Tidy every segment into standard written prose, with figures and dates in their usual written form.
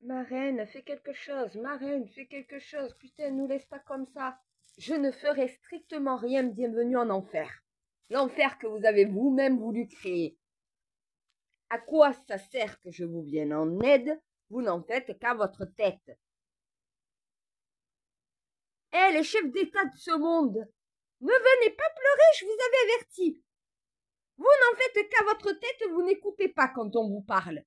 Ma reine, fais quelque chose, ma reine, fais quelque chose, putain, nous laisse pas comme ça. Je ne ferai strictement rien, bienvenue en enfer. L'enfer que vous avez vous-même voulu créer. À quoi ça sert que je vous vienne en aide? Vous n'en faites qu'à votre tête. Eh, les chefs d'État de ce monde, ne venez pas pleurer, je vous avais averti. Vous n'en faites qu'à votre tête, vous n'écoutez pas quand on vous parle.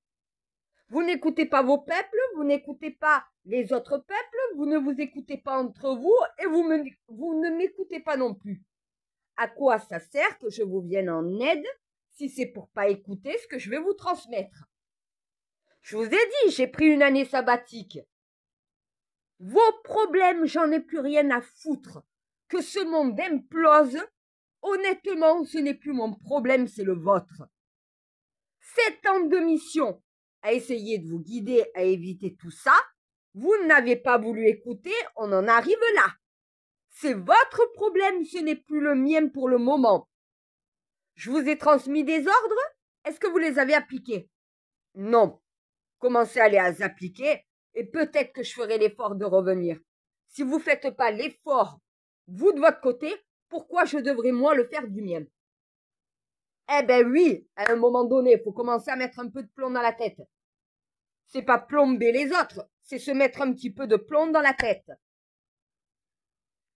Vous n'écoutez pas vos peuples, vous n'écoutez pas les autres peuples, vous ne vous écoutez pas entre vous et vous ne m'écoutez pas non plus. À quoi ça sert que je vous vienne en aide si c'est pour pas écouter ce que je vais vous transmettre? Je vous ai dit, j'ai pris une année sabbatique. Vos problèmes, j'en ai plus rien à foutre. Que ce monde implose, honnêtement, ce n'est plus mon problème, c'est le vôtre. 7 ans de mission à essayer de vous guider à éviter tout ça, vous n'avez pas voulu écouter, on en arrive là. C'est votre problème, ce n'est plus le mien pour le moment. Je vous ai transmis des ordres, est-ce que vous les avez appliqués? Non. Commencez à les appliquer et peut-être que je ferai l'effort de revenir. Si vous ne faites pas l'effort, vous de votre côté, pourquoi je devrais moi le faire du mien? Eh ben oui, à un moment donné, il faut commencer à mettre un peu de plomb dans la tête. C'est pas plomber les autres, c'est se mettre un petit peu de plomb dans la tête.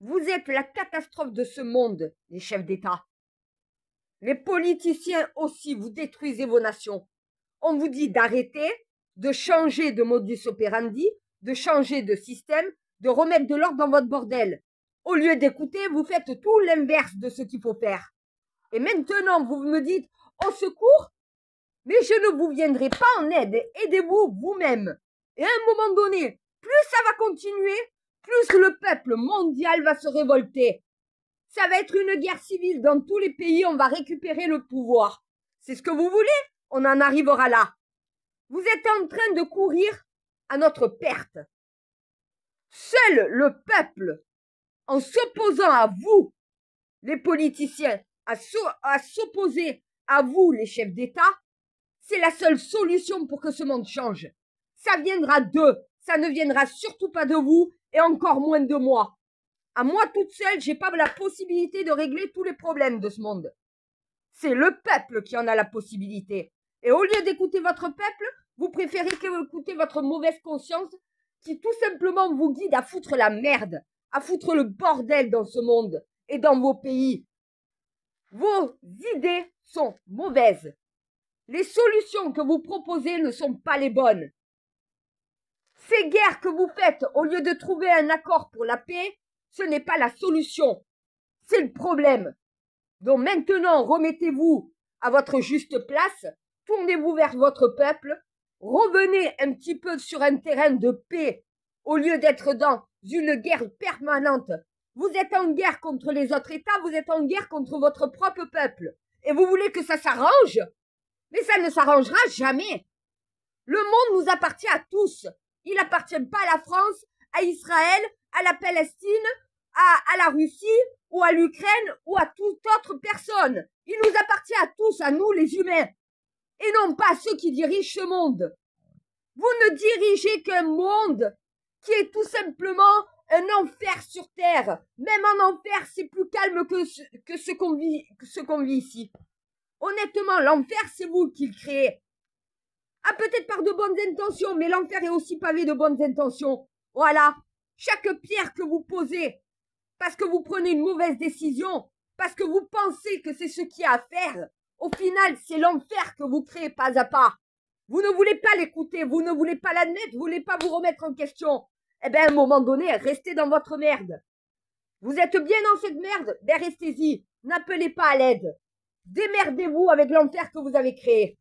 Vous êtes la catastrophe de ce monde, les chefs d'État. Les politiciens aussi, vous détruisez vos nations. On vous dit d'arrêter, de changer de modus operandi, de changer de système, de remettre de l'ordre dans votre bordel. Au lieu d'écouter, vous faites tout l'inverse de ce qu'il faut faire. Et maintenant, vous me dites, au secours, mais je ne vous viendrai pas en aide, aidez-vous vous-même. Et à un moment donné, plus ça va continuer, plus le peuple mondial va se révolter. Ça va être une guerre civile dans tous les pays, on va récupérer le pouvoir. C'est ce que vous voulez? On en arrivera là. Vous êtes en train de courir à notre perte. Seul le peuple, en s'opposant à vous, les politiciens, à s'opposer à vous, les chefs d'État, c'est la seule solution pour que ce monde change. Ça viendra d'eux, ça ne viendra surtout pas de vous et encore moins de moi. À moi toute seule, j'ai pas la possibilité de régler tous les problèmes de ce monde. C'est le peuple qui en a la possibilité. Et au lieu d'écouter votre peuple, vous préférez écouter votre mauvaise conscience qui tout simplement vous guide à foutre la merde, à foutre le bordel dans ce monde et dans vos pays. Vos idées sont mauvaises. Les solutions que vous proposez ne sont pas les bonnes. Ces guerres que vous faites, au lieu de trouver un accord pour la paix, ce n'est pas la solution. C'est le problème. Donc maintenant, remettez-vous à votre juste place, tournez-vous vers votre peuple, revenez un petit peu sur un terrain de paix, au lieu d'être dans une guerre permanente. Vous êtes en guerre contre les autres États, vous êtes en guerre contre votre propre peuple. Et vous voulez que ça s'arrange? Mais ça ne s'arrangera jamais. Le monde nous appartient à tous. Il n'appartient pas à la France, à Israël, à la Palestine, à la Russie, ou à l'Ukraine, ou à toute autre personne. Il nous appartient à tous, à nous les humains, et non pas à ceux qui dirigent ce monde. Vous ne dirigez qu'un monde qui est tout simplement un enfer sur terre. Même en enfer, c'est plus calme que ce qu'on vit ici. Honnêtement, l'enfer, c'est vous qui le créez. Ah, peut-être par de bonnes intentions, mais l'enfer est aussi pavé de bonnes intentions. Voilà. Chaque pierre que vous posez, parce que vous prenez une mauvaise décision, parce que vous pensez que c'est ce qu'il y a à faire, au final, c'est l'enfer que vous créez pas à pas. Vous ne voulez pas l'écouter, vous ne voulez pas l'admettre, vous voulez pas vous remettre en question. Eh bien, à un moment donné, restez dans votre merde. Vous êtes bien dans cette merde? Ben, restez-y. N'appelez pas à l'aide. Démerdez-vous avec l'enfer que vous avez créé.